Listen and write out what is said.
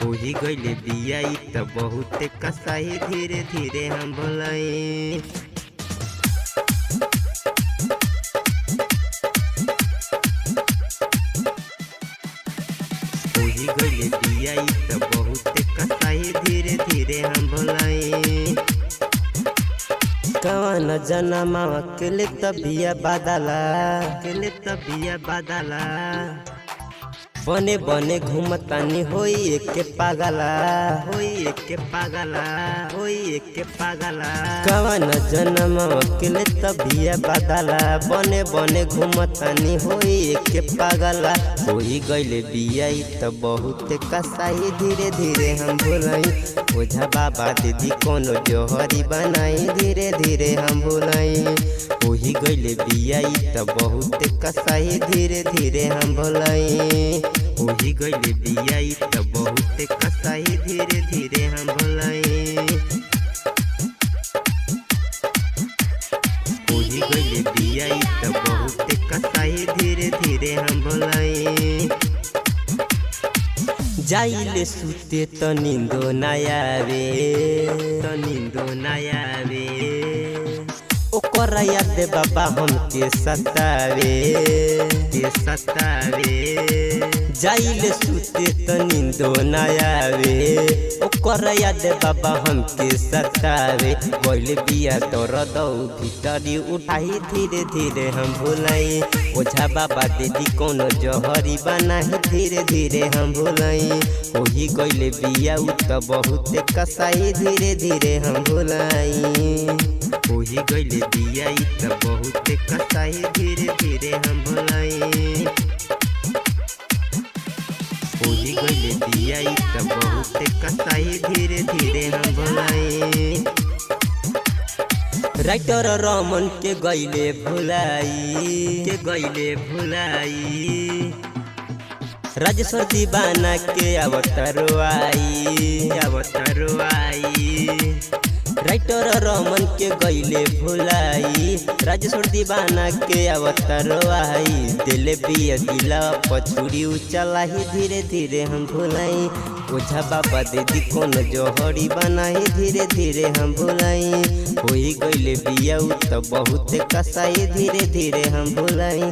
होई गइले बिया इ त बहुते कसाई धीरे धीरे हम भुलाई। होई गइले बिया इ त बहुते कसाई धीरे धीरे हम भुलाई। कवन जनमावा केले तबिया बादला बने बने घूमतानी होई एक पागला कवन जनमावा केले तबिया बादला बने बने घूमतानी होई एक पागला। होई गइले बिया इ त बहुते कसाई धीरे धीरे हम भुलाई। ओझा बाबा दीदी कोनो जोहरी बनाई धीरे धीरे हम भुलाई। होई गइले बिया इ त बहुते कसाई धीरे धीरे हम भुलाई। होई गइले बिया इ त बहुते कसाई धीरे धीरे हम भुलाई। होई गइले बिया इ त बहुते कसाई धीरे धीरे हम भुलाई। जाइले सुते त नींदो नयावे ओकरा याद बाबा हमके सतावे जाइले सुते त नींदो नयावे ओकरा याद बाबा हमके सतावे। गइले बिया दर्द भीतरी उठाई धीरे धीरे हम भुलाई। ओझा बाबा दीदी कोनो जहरी बनाई धीरे धीरे हम भुलाई। होई गइले बिया उ त बहुते कसाई धीरे धीरे हम भुलाई। होई गइले बिया इ त बहुते कसाई धीरे धीरे हम भुलाई। होई गइले बिया इ त बहुते कसाई धीरे धीरे हम भुलाई। राइटर रमन के गइले भुलाई राजेश्वर दीवाना के अवतरवाई। राइटर रमन के गइले भुलाई राजेश्वर दीवाना के अवतरवाई। दिल बिया दिला पछुड़ी उचलाई धीरे धीरे हम भुलाई। ओझा बाबा दीदी कोनो जोहरी बनाई धीरे धीरे हम भुलाई। होई गइले बिया उ त बहुते कसाई धीरे धीरे हम भुलाई।